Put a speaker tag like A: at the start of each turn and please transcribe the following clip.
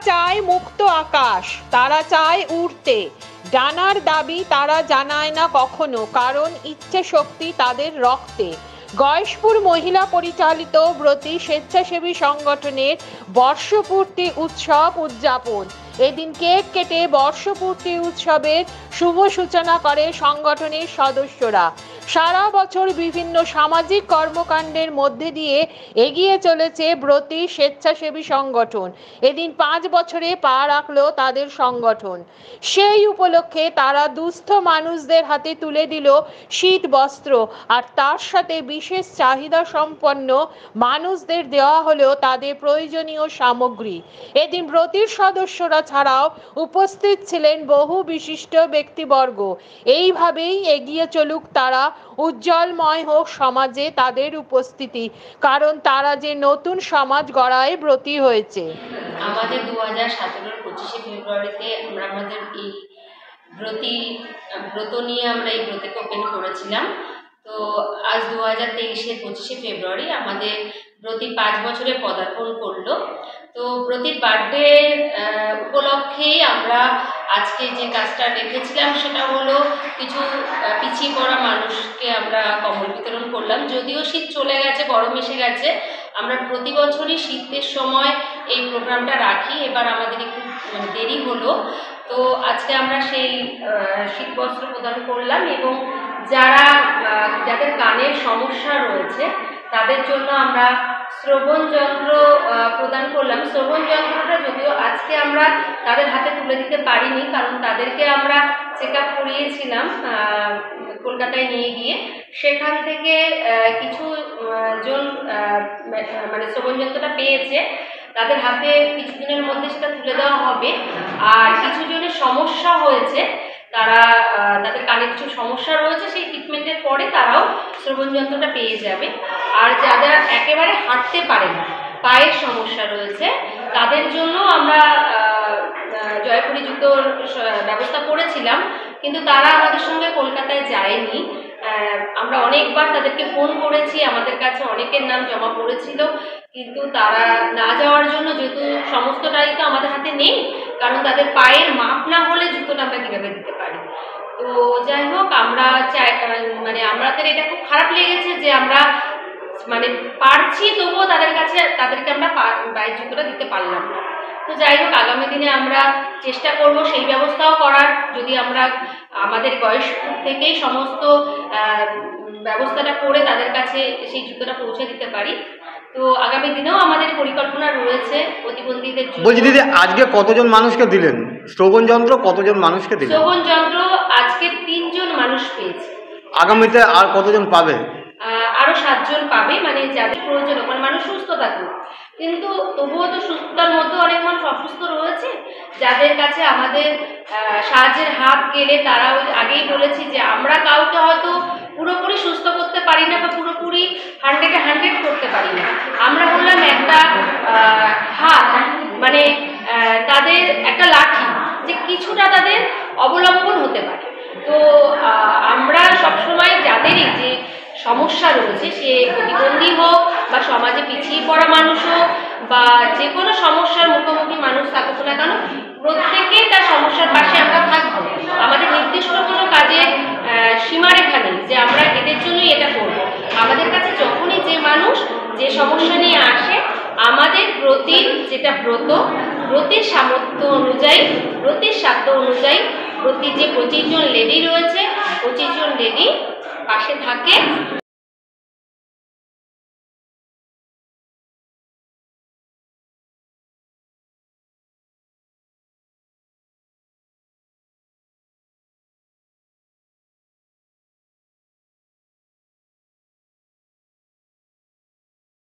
A: চায় মুক্ত আকাশ, তারা চায় উড়তে। ডানার দাবি তারা জানায় না কখনো, কারণ ইচ্ছে শক্তি তাদের রক্তে। গয়েশপুর মহিলা পরিচালিত ব্রতী স্বেচ্ছাসেবী সংগঠনের বর্ষপূর্তি উৎসব উদযাপন। এদিন কেক কেটে বর্ষপূর্তি উৎসবের শুভ সূচনা করে সংগঠনের সদস্যরা। সারা বছর বিভিন্ন সামাজিক কর্মকাণ্ডের মধ্যে দিয়ে এগিয়ে চলেছে ব্রতী স্বেচ্ছাসেবী সংগঠন। এদিন 5 বছরে পা রাখলো তাদের সংগঠন। সেই উপলক্ষে তারা দুস্থ মানুষদের হাতে তুলে দিল শীত বস্ত্র, আর তার সাথে বিশেষ চাহিদা সম্পন্ন মানুষদের দেওয়া হলো তাদের প্রয়োজনীয় সামগ্রী। এদিন ব্রতীর সদস্যরা ছাড়াও উপস্থিত ছিলেন বহু বিশিষ্ট ব্যক্তিবর্গ। এইভাবেই এগিয়ে চলুক তারা, উজ্জ্বলময় হোক সমাজে তাদের উপস্থিতি, কারণ তারা যে নতুন সমাজ গড়ায় ব্রতী হয়েছে।
B: আমাদের 2017 25শে ফেব্রুয়ারিতে আমরা আমাদের এই ব্রত নিয়ে আমরা এই ব্রতকে ওপেন করেছিলাম। তো আজ 2023-এর 25শে ফেব্রুয়ারি আমাদের ব্রতী 5 বছরে পদার্পণ করলো। তো ব্রতীর বার্থডে উপলক্ষেই আমরা আজকে যে কাজটা রেখেছিলাম সেটা হলো কিছু পিছিয়ে পড়া মানুষকে আমরা কম্বল বিতরণ করলাম। যদিও শীত চলে গেছে, গরম এসে গেছে, আমরা প্রতি বছরই শীতের সময় এই প্রোগ্রামটা রাখি। এবার আমাদের একটু দেরি হলো, তো আজকে আমরা সেই শীতবস্ত্র প্রদান করলাম এবং যাদের কানের সমস্যা রয়েছে তাদের জন্য আমরা শ্রবণ যন্ত্র প্রদান করলাম। শ্রবণ যন্ত্রটা যদিও আজকে আমরা তাদের হাতে তুলে দিতে পারিনি, কারণ তাদেরকে আমরা চেক আপ করিয়েছিলাম কলকাতায় নিয়ে গিয়ে। সেখান থেকে কিছু জন মানে শ্রবণ যন্ত্রটা পেয়েছে, তাদের হাতে কিছুদিনের মধ্যে সেটা তুলে দেওয়া হবে। আর কিছু জনের সমস্যা হয়েছে, তাদের কানে কিছু সমস্যা রয়েছে, সেই ট্রিটমেন্টের পরে তারাও শ্রবণ যন্ত্রটা পেয়ে যাবে। আর যারা একেবারে হাঁটতে পারে না, পায়ের সমস্যা রয়েছে, তাদের জন্য আমরা জয়পুরি জুতোর ব্যবস্থা করেছিলাম, কিন্তু তারা আমাদের সঙ্গে কলকাতায় যায়নি। আমরা অনেকবার তাদেরকে ফোন করেছি, আমাদের কাছে অনেকের নাম জমা পড়েছিল, কিন্তু তারা না যাওয়ার জন্য, যেহেতু সমস্তটাই তো আমাদের হাতে নেই, কারণ তাদের পায়ের মাপ না হলে জুতোটা আমরা কীভাবে দিতে পারি। তো যাই হোক, আমরা আমাদের এটা খুব খারাপ লেগেছে যে আমরা পারছি, তবুও তাদেরকে আমরা পায়ের জুতোটা দিতে পারলাম না। তো যাই হোক, আগামী দিনে আমরা চেষ্টা করব সেই ব্যবস্থাও করার, যদি আমরা আমাদের গয়েশপুর থেকেই সমস্ত ব্যবস্থাটা করে তাদের কাছে সেই জুতোটা পৌঁছে দিতে পারি। তো আগামী দিনেও আমাদের পরিকল্পনা রয়েছে প্রতিবন্ধীদের জন্য।
C: বলছি দিদি, আজকে কতজন মানুষকে দিলেন শ্রবণ যন্ত্র? কতজন মানুষকে দিলেন?
B: শ্রবণ যন্ত্র আজকে 3 জন মানুষ পেয়েছে।
C: আগামীতে আর কতজন পাবে?
B: আরো 7 জন পাবে, যাদের প্রয়োজন, মানুষ সুস্থ থাকুক, কিন্তু তবুও তো সুস্থতার মধ্যে অনেক মানুষ অসুস্থ রয়েছে, যাদের কাছে আমাদের সাহায্যের হাত গেলে তারা আগেই বলেছি যে আমরা কাউকে হয়তো পুরোপুরি সুস্থ করতে পারি না বা পুরোপুরি 100-এ 100 করতে পারি না। আমরা বললাম একটা হাত, তাদের একটা লাঠি, যে কিছুটা তাদের অবলম্বন হতে পারে। তো আমরা সবসময় যাদেরই যে সমস্যা রয়েছে, সে প্রতিবন্ধী হোক বা সমাজে পিছিয়ে পড়া মানুষ হোক বা যে কোনো সমস্যার মুখোমুখি মানুষ থাকুক না কেন, প্রত্যেকে তার সমস্যার পাশে আমরা থাকবো। আমাদের নির্দিষ্ট কোনো কাজের সীমারেখা নেই যে আমরা এদের জন্যই এটা করবো। আমাদের কাছে যখনই যে মানুষ যে সমস্যা নিয়ে আসে, আমাদের ব্রতীর যেটা ব্রতের সামর্থ্য অনুযায়ী, ব্রতের সাধ্য অনুযায়ী, ব্রতীর যে 25 জন লেডি রয়েছে, 25 জন লেডি পাশে থাকে